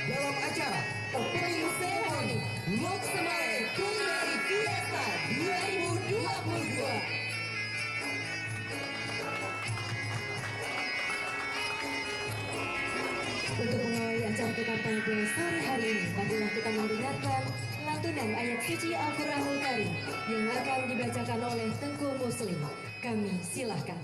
dalam acara Opening Ceremony Lok Semai Culinary Fiesta 2022. Untuk mengawali acara kampanye sore hari ini, marilah kita mendengarkan lantunan ayat suci Al-Quranul Karim yang akan dibacakan oleh Tengku Muslim. Kami silahkan.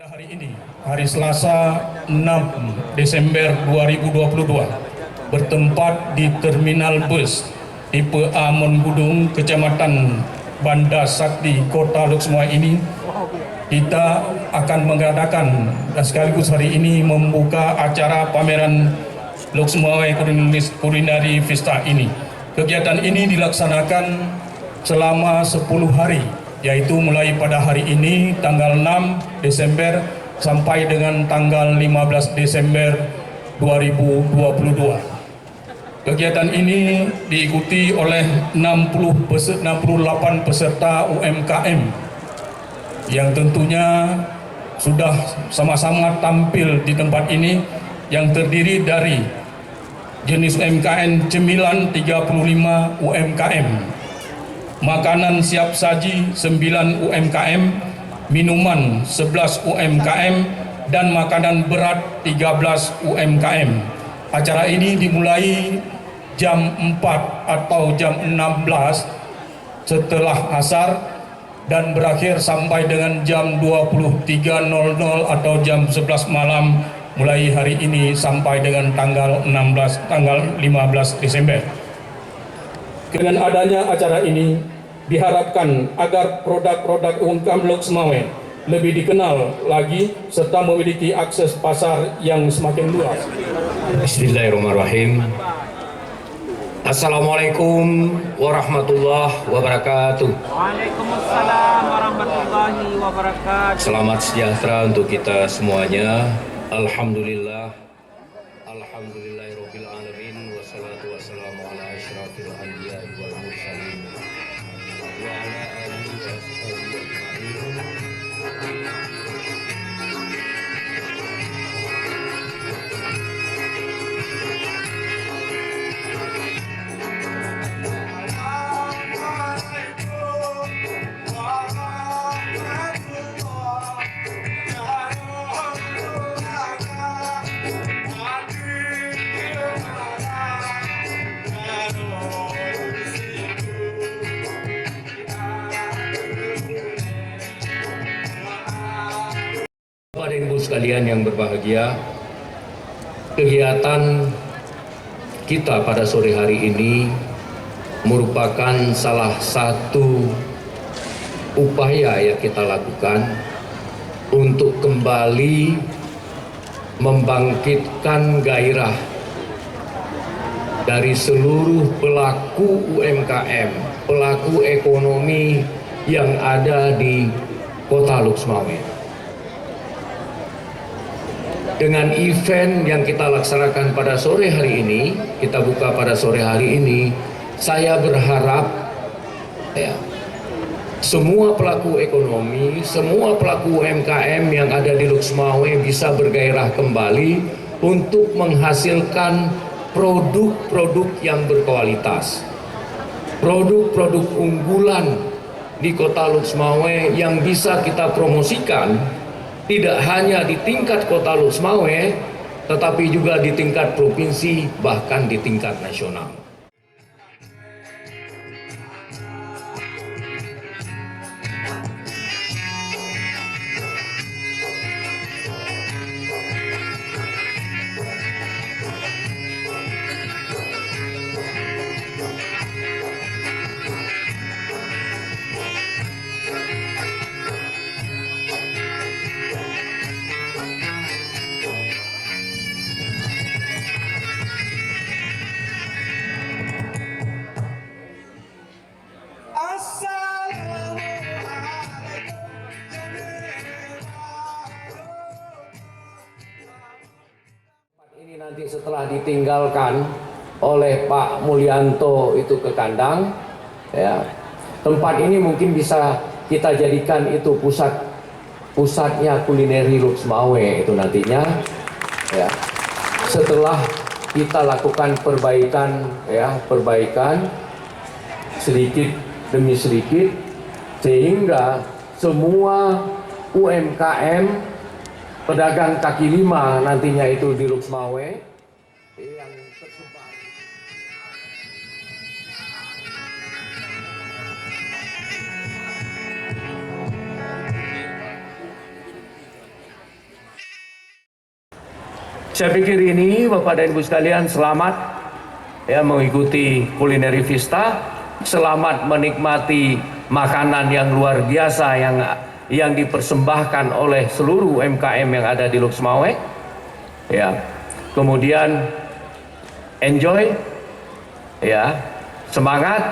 Hari ini, hari Selasa 6 Desember 2022, bertempat di Terminal Bus Tipe A Monggudung, Kecamatan Bandar Sakti, Kota Lok Semai ini, kita akan mengadakan dan sekaligus hari ini membuka acara pameran Lok Semai Culinary Fiesta ini. Kegiatan ini dilaksanakan selama 10 hari, yaitu mulai pada hari ini tanggal 6 Desember sampai dengan tanggal 15 Desember 2022. Kegiatan ini diikuti oleh 68 peserta UMKM yang tentunya sudah sama-sama tampil di tempat ini, yang terdiri dari jenis UMKM cemilan 35 UMKM, makanan siap saji 9 UMKM, minuman 11 UMKM, dan makanan berat 13 UMKM. Acara ini dimulai jam 4 atau jam 16 setelah asar dan berakhir sampai dengan jam 23.00 atau jam 11 malam mulai hari ini sampai dengan tanggal 15 Desember. Dengan adanya acara ini diharapkan agar produk-produk UMKM Lok Semawe lebih dikenal lagi serta memiliki akses pasar yang semakin luas. Bismillahirrahmanirrahim. Assalamualaikum warahmatullahi wabarakatuh. Waalaikumsalam warahmatullahi wabarakatuh. Selamat sejahtera untuk kita semuanya. Alhamdulillah. Alhamdulillahirabbil alamin wassalatu wassalamu ala asyrafil anbiya'i wal mursalin wa ala alihi wa sahbihi ajma'in. Bapak dan Ibu sekalian yang berbahagia, kegiatan kita pada sore hari ini merupakan salah satu upaya yang kita lakukan untuk kembali membangkitkan gairah dari seluruh pelaku UMKM, pelaku ekonomi yang ada di Kota Lok Semawe. Dengan event yang kita laksanakan pada sore hari ini, kita buka pada sore hari ini, saya berharap ya, semua pelaku ekonomi, semua pelaku UMKM yang ada di Lok Semawe bisa bergairah kembali untuk menghasilkan produk-produk yang berkualitas, produk-produk unggulan di Kota Lok Semawe yang bisa kita promosikan tidak hanya di tingkat Kota Lok Semawe, tetapi juga di tingkat provinsi, bahkan di tingkat nasional. Ini nanti setelah ditinggalkan oleh Pak Mulyanto itu ke kandang, ya, tempat ini mungkin bisa kita jadikan itu pusatnya kulineri Lok Semawe itu nantinya, ya. Setelah kita lakukan perbaikan, ya, perbaikan sedikit demi sedikit, sehingga semua UMKM pedagang kaki lima nantinya itu di Lok Semawe yang tersebar. Saya pikir ini Bapak dan Ibu sekalian selamat ya mengikuti Culinary Vista, selamat menikmati makanan yang luar biasa yang dipersembahkan oleh seluruh UMKM yang ada di Lok Semawe. Ya. Kemudian enjoy, ya, semangat,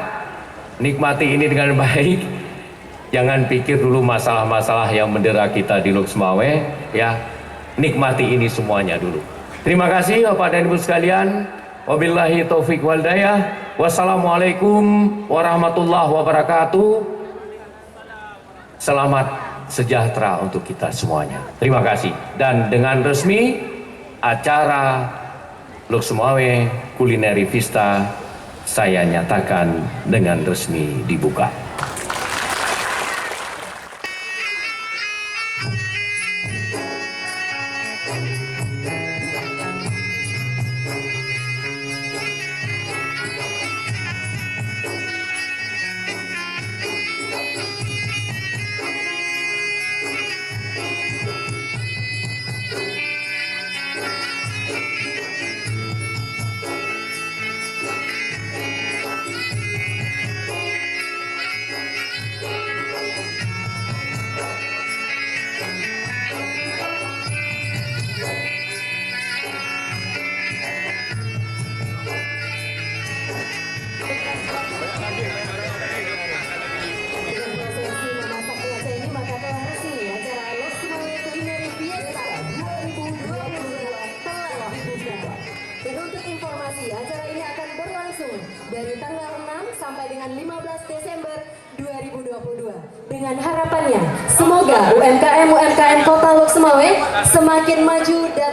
nikmati ini dengan baik. Jangan pikir dulu masalah-masalah yang mendera kita di Lok Semawe, ya. Nikmati ini semuanya dulu. Terima kasih Bapak dan Ibu sekalian. Wabillahi taufik wal hidayah. Wassalamualaikum warahmatullahi wabarakatuh. Selamat sejahtera untuk kita semuanya. Terima kasih. Dan dengan resmi acara Lok Semawe Culinary Vista saya nyatakan dengan resmi dibuka. dari tanggal 6 sampai dengan 15 Desember 2022. Dengan harapannya, semoga UMKM Kota Lok Sumawe semakin maju dan